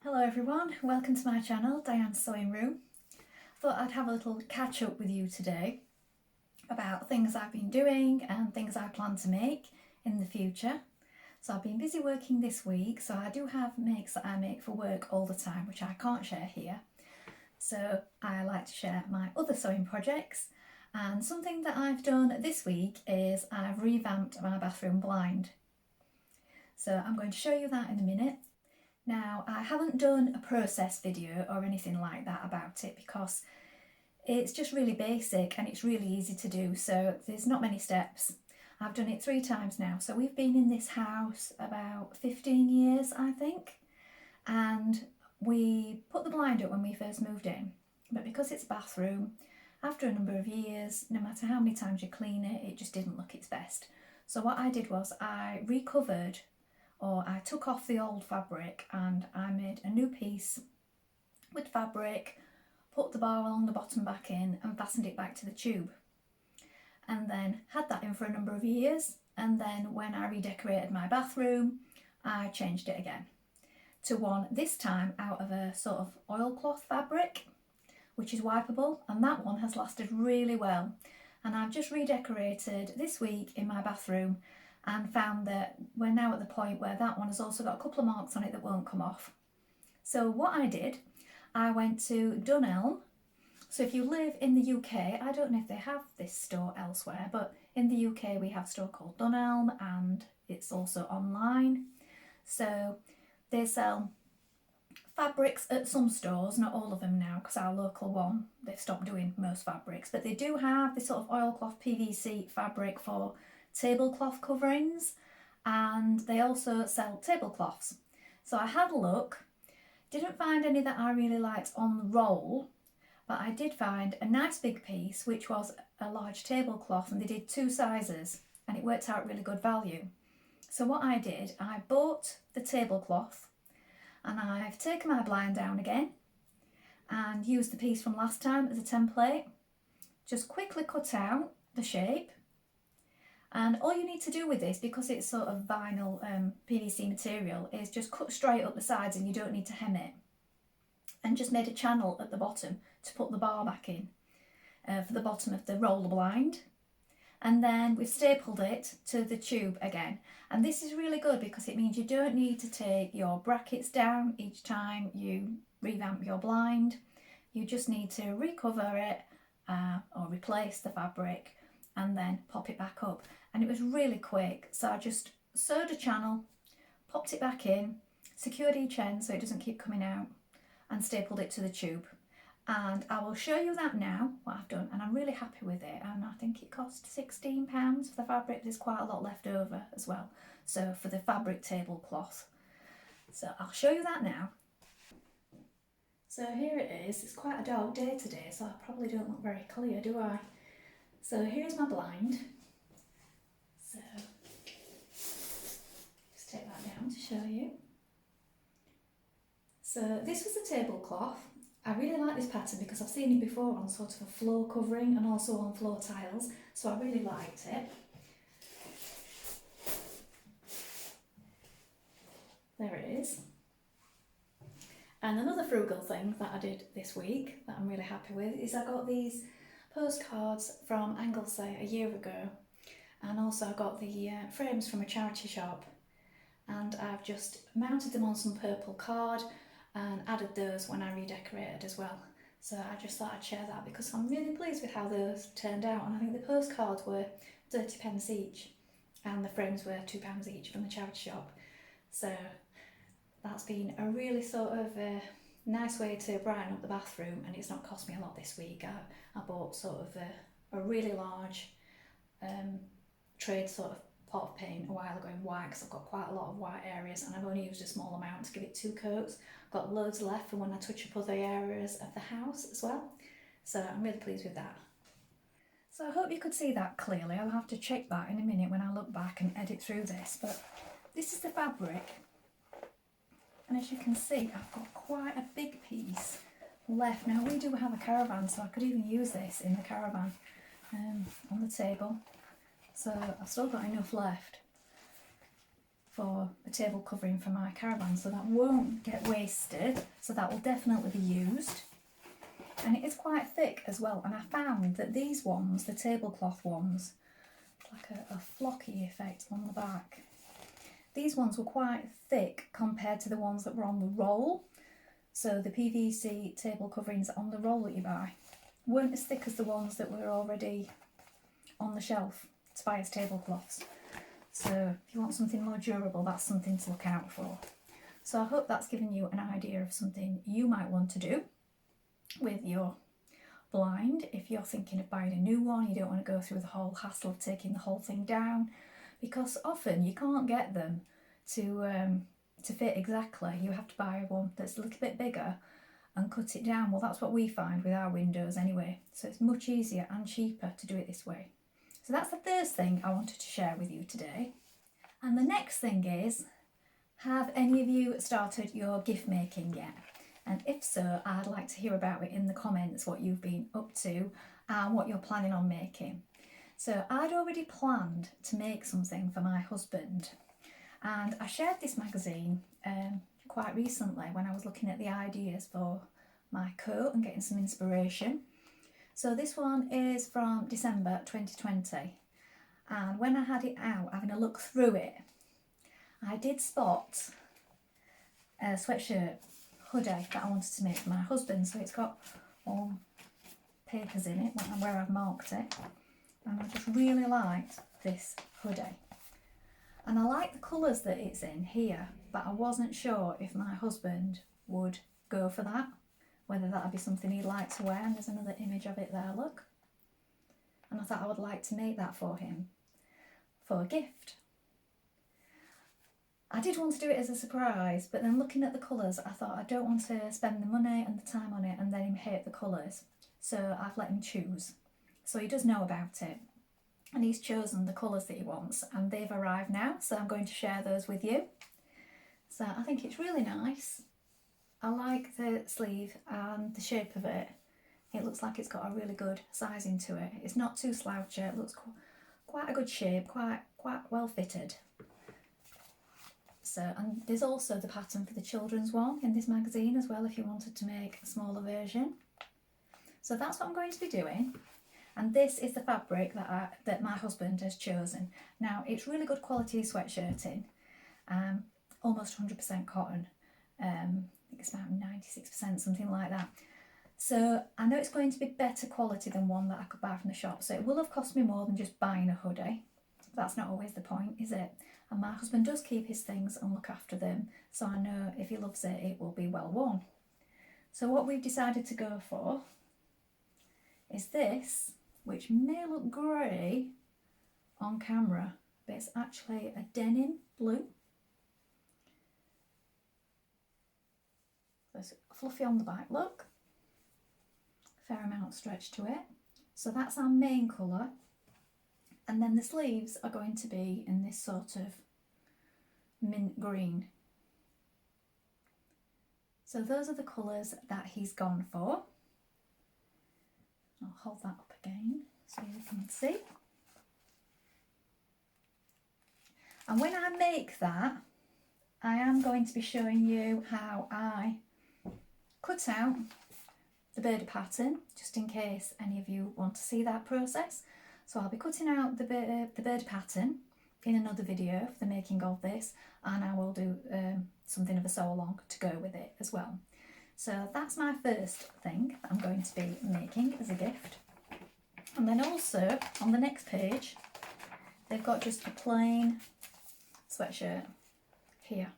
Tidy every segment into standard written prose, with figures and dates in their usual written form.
Hello everyone, welcome to my channel, Diane's Sewing Room. Thought I'd have a little catch up with you today about things I've been doing and things I plan to make in the future. So I've been busy working this week, so I do have makes that I make for work all the time, which I can't share here. So I like to share my other sewing projects, and something that I've done this week is I've revamped my bathroom blind. So I'm going to show you that in a minute. Now, I haven't done a process video or anything like that about it because it's just really basic and it's really easy to do, so there's not many steps. I've done it 3 times now, so we've been in this house about 15 years, I think, and we put the blind up when we first moved in, but because it's a bathroom, after a number of years, no matter how many times you clean it, it just didn't look its best. So what I did was I recovered, or I took off the old fabric and I made a new piece with fabric, put the bar along the bottom back in and fastened it back to the tube, and then had that in for a number of years. And then when I redecorated my bathroom, I changed it again to one, this time out of a sort of oilcloth fabric which is wipeable, and that one has lasted really well. And I've just redecorated this week in my bathroom and found that we're now at the point where that one has also got a couple of marks on it that won't come off. So what I did, I went to Dunelm. So if you live in the UK, I don't know if they have this store elsewhere, but in the UK we have a store called Dunelm and it's also online. So they sell fabrics at some stores, not all of them now, because our local one, they've stopped doing most fabrics, but they do have this sort of oilcloth PVC fabric for tablecloth coverings, and they also sell tablecloths. So I had a look, didn't find any that I really liked on the roll, but I did find a nice big piece which was a large tablecloth, and they did 2 sizes and it worked out really good value. So what I did, I bought the tablecloth and I've taken my blind down again and used the piece from last time as a template. Just quickly cut out the shape, and all you need to do with this, because it's sort of vinyl PVC material, is just cut straight up the sides and you don't need to hem it. And just made a channel at the bottom to put the bar back in for the bottom of the roller blind. And then we've stapled it to the tube again. And this is really good because it means you don't need to take your brackets down each time you revamp your blind. You just need to recover it or replace the fabric and then pop it back up. And it was really quick, so I just sewed a channel, popped it back in, secured each end so it doesn't keep coming out, and stapled it to the tube. And I will show you that now, what I've done, and I'm really happy with it. And I think it cost £16 for the fabric. There's quite a lot left over as well, so for the fabric tablecloth. So I'll show you that now. So here it is. It's quite a dark day today, so I probably don't look very clear, do I? So here's my blind. So just take that down to show you. So this was a tablecloth. I really like this pattern because I've seen it before on sort of a floor covering and also on floor tiles, so I really liked it. There it is. And another frugal thing that I did this week that I'm really happy with is I got these postcards from Anglesey a year ago, and also I got the frames from a charity shop, and I've just mounted them on some purple card and added those when I redecorated as well. So I just thought I'd share that because I'm really pleased with how those turned out, and I think the postcards were 30p each and the frames were £2 each from the charity shop. So that's been a really sort of nice way to brighten up the bathroom, and it's not cost me a lot this week. I bought sort of a really large trade sort of pot of paint a while ago in white, because I've got quite a lot of white areas and I've only used a small amount to give it 2 coats. I've got loads left for when I touch up other areas of the house as well, so I'm really pleased with that. So I hope you could see that clearly. I'll have to check that in a minute when I look back and edit through this, but this is the fabric, and as you can see I've got quite a big piece left. Now we do have a caravan, so I could even use this in the caravan on the table. So I've still got enough left. for a table covering for my caravan, so that won't get wasted, so that will definitely be used. And it is quite thick as well, and I found that these ones, the tablecloth ones, like a flocky effect on the back. These ones were quite thick compared to the ones that were on the roll. So the PVC table coverings on the roll that you buy weren't as thick as the ones that were already on the shelf to buy as tablecloths. So if you want something more durable, that's something to look out for. So I hope that's given you an idea of something you might want to do with your blind. If you're thinking of buying a new one, you don't want to go through the whole hassle of taking the whole thing down, because often you can't get them to fit exactly. You have to buy one that's a little bit bigger and cut it down. Well, that's what we find with our windows anyway. So it's much easier and cheaper to do it this way. So that's the first thing I wanted to share with you today. And the next thing is, have any of you started your gift making yet? And if so, I'd like to hear about it in the comments, what you've been up to and what you're planning on making. So I'd already planned to make something for my husband, and I shared this magazine quite recently when I was looking at the ideas for my coat and getting some inspiration. So this one is from December 2020, and when I had it out, having a look through it, I did spot a sweatshirt hoodie that I wanted to make for my husband. So it's got all papers in it where I've marked it, and I just really liked this hoodie. And I like the colours that it's in here, but I wasn't sure if my husband would go for that, whether that would be something he'd like to wear. And there's another image of it there, look. And I thought I would like to make that for him for a gift. I did want to do it as a surprise, but then looking at the colours, I thought I don't want to spend the money and the time on it and then him hate the colours. So I've let him choose. So he does know about it, and he's chosen the colours that he wants, and they've arrived now, so I'm going to share those with you. So I think it's really nice. I like the sleeve and the shape of it. It looks like it's got a really good sizing to it. It's not too slouchy, it looks quite a good shape, quite well fitted. So, and there's also the pattern for the children's one in this magazine as well, if you wanted to make a smaller version. So that's what I'm going to be doing. And this is the fabric that my husband has chosen. Now, it's really good quality sweatshirting, almost 100% cotton. I think it's about 96%, something like that. So I know it's going to be better quality than one that I could buy from the shop. So it will have cost me more than just buying a hoodie. That's not always the point, is it? And my husband does keep his things and look after them, so I know if he loves it, it will be well worn. So what we've decided to go for is this, which may look grey on camera, but it's actually a denim blue. So it's fluffy on the back, look. Fair amount of stretch to it. So that's our main colour. And then the sleeves are going to be in this sort of mint green. So those are the colours that he's gone for. I'll hold that up again so you can see. And when I make that, I am going to be showing you how I cut out the bird pattern, just in case any of you want to see that process. So I'll be cutting out the bird pattern in another video for the making of this, and I will do something of a sew along to go with it as well. So that's my first thing that I'm going to be making as a gift. And then also on the next page, they've got just a plain sweatshirt here.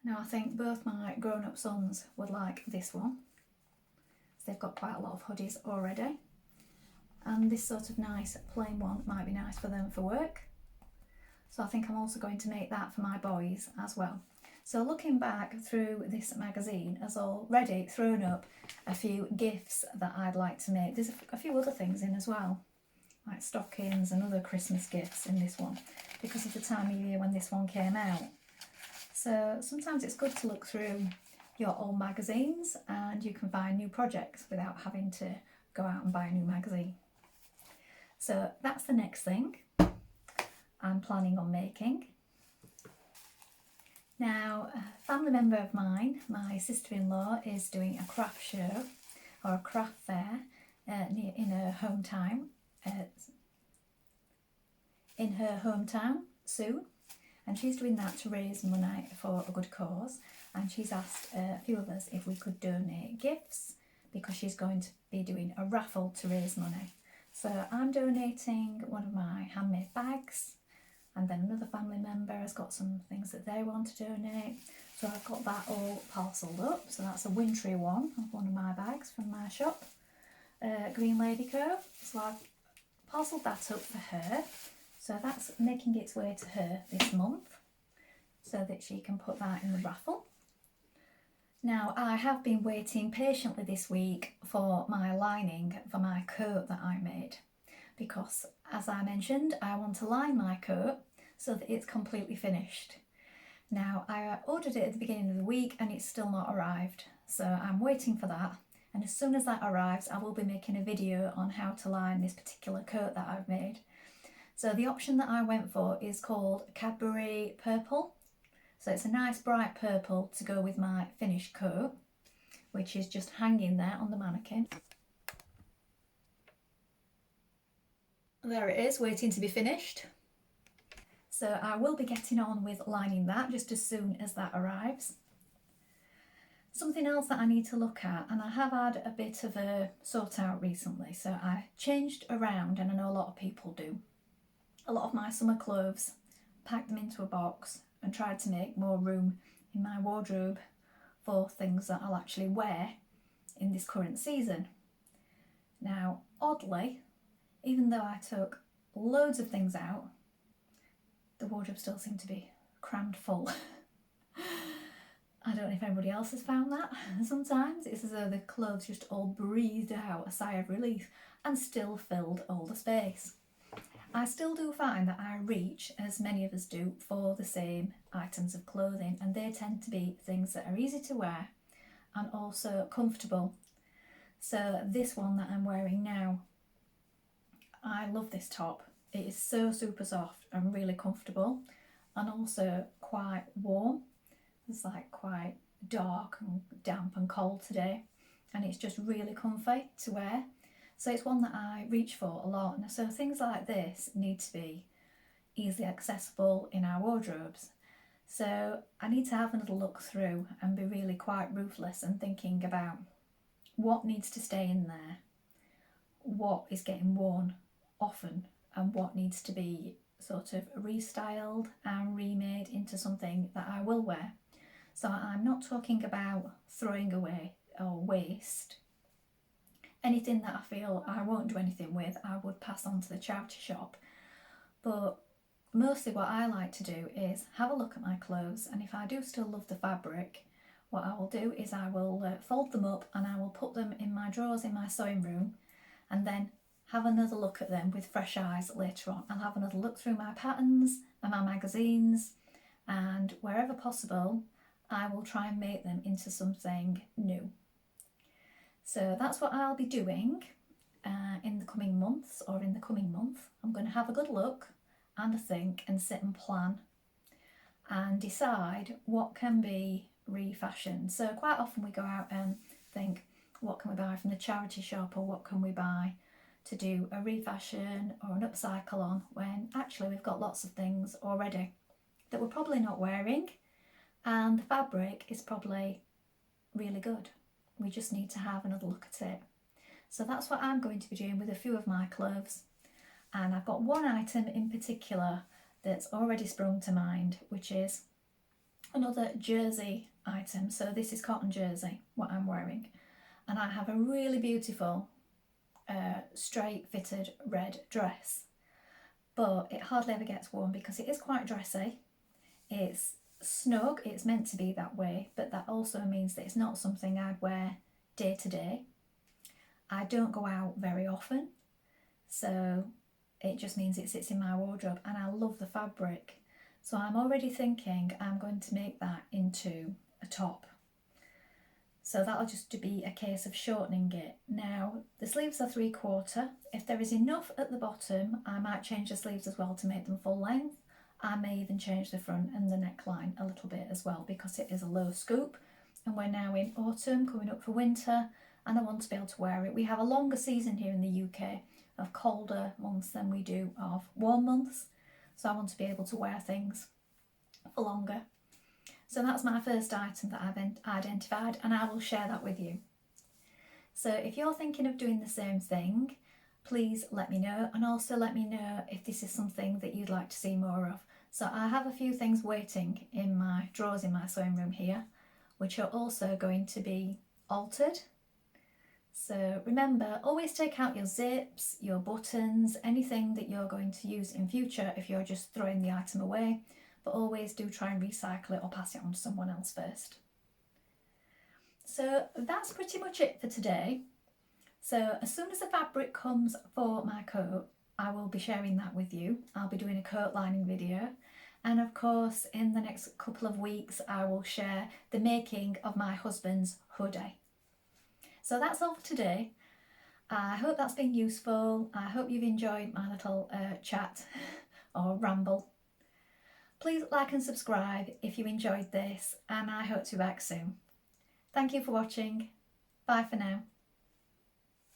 Now I think both my grown-up sons would like this one. So they've got quite a lot of hoodies already. And this sort of nice plain one might be nice for them for work. So I think I'm also going to make that for my boys as well. So looking back through this magazine has already thrown up a few gifts that I'd like to make. There's a few other things in as well, like stockings and other Christmas gifts in this one, because of the time of year when this one came out. So sometimes it's good to look through your old magazines and you can find new projects without having to go out and buy a new magazine. So that's the next thing I'm planning on making. Now, a family member of mine, my sister-in-law, is doing a craft show or a craft fair in her hometown soon, and she's doing that to raise money for a good cause. And she's asked a few of us if we could donate gifts because she's going to be doing a raffle to raise money. So I'm donating one of my handmade bags, and then another family member has got some things that they want to donate. So I've got that all parcelled up. So that's a wintry one of my bags from my shop, Green Lady Co. So I've parcelled that up for her. So that's making its way to her this month so that she can put that in the raffle. Now, I have been waiting patiently this week for my lining for my coat that I made because, as I mentioned, I want to line my coat so that it's completely finished. Now, I ordered it at the beginning of the week and it's still not arrived, so I'm waiting for that, and as soon as that arrives I will be making a video on how to line this particular coat that I've made. So the option that I went for is called Cadbury Purple. So it's a nice bright purple to go with my finished coat, which is just hanging there on the mannequin. There it is, waiting to be finished. So I will be getting on with lining that just as soon as that arrives. Something else that I need to look at, and I have had a bit of a sort out recently, so I changed around, and I know a lot of people do. A lot of my summer clothes, packed them into a box and tried to make more room in my wardrobe for things that I'll actually wear in this current season. Now, oddly, even though I took loads of things out, the wardrobe still seemed to be crammed full. I don't know if anybody else has found that. Sometimes it's as though the clothes just all breathed out a sigh of relief and still filled all the space. I still do find that I reach, as many of us do, for the same items of clothing, and they tend to be things that are easy to wear and also comfortable. So this one that I'm wearing now, I love this top. It is so super soft and really comfortable, and also quite warm. It's like quite dark and damp and cold today, and it's just really comfy to wear. So it's one that I reach for a lot. And so things like this need to be easily accessible in our wardrobes. So I need to have a little look through and be really quite ruthless and thinking about what needs to stay in there, what is getting worn often, and what needs to be sort of restyled and remade into something that I will wear. So I'm not talking about throwing away or waste. Anything that I feel I won't do anything with, I would pass on to the charity shop. But mostly what I like to do is have a look at my clothes, and if I do still love the fabric, what I will do is I will fold them up and I will put them in my drawers in my sewing room, and then have another look at them with fresh eyes later on. I'll have another look through my patterns and my magazines, and wherever possible I will try and make them into something new. So that's what I'll be doing in the coming months, or in the coming month. I'm going to have a good look and a think and sit and plan and decide what can be refashioned. So quite often we go out and think, what can we buy from the charity shop, or what can we buy to do a refashion or an upcycle on, when actually we've got lots of things already that we're probably not wearing, and the fabric is probably really good. We just need to have another look at it. So that's what I'm going to be doing with a few of my clothes. And I've got one item in particular that's already sprung to mind, which is another jersey item. So this is cotton jersey, what I'm wearing. And I have a really beautiful straight fitted red dress. But it hardly ever gets worn because it is quite dressy. It's snug, it's meant to be that way, but that also means that it's not something I'd wear day to day. I don't go out very often, so it just means it sits in my wardrobe, and I love the fabric. So I'm already thinking I'm going to make that into a top. So that'll just be a case of shortening it. Now, the sleeves are 3/4. If there is enough at the bottom, I might change the sleeves as well to make them full length. I may even change the front and the neckline a little bit as well, because it is a low scoop and we're now in autumn coming up for winter, and I want to be able to wear it. We have a longer season here in the UK of colder months than we do of warm months, so I want to be able to wear things for longer. So that's my first item that I've identified, and I will share that with you. So if you're thinking of doing the same thing, please let me know, and also let me know if this is something that you'd like to see more of. So I have a few things waiting in my drawers in my sewing room here, which are also going to be altered. So remember, always take out your zips, your buttons, anything that you're going to use in future if you're just throwing the item away, but always do try and recycle it or pass it on to someone else first. So that's pretty much it for today. So as soon as the fabric comes for my coat, I will be sharing that with you. I'll be doing a coat lining video. And of course, in the next couple of weeks, I will share the making of my husband's hoodie. So that's all for today. I hope that's been useful. I hope you've enjoyed my little chat or ramble. Please like and subscribe if you enjoyed this, and I hope to be back soon. Thank you for watching. Bye for now.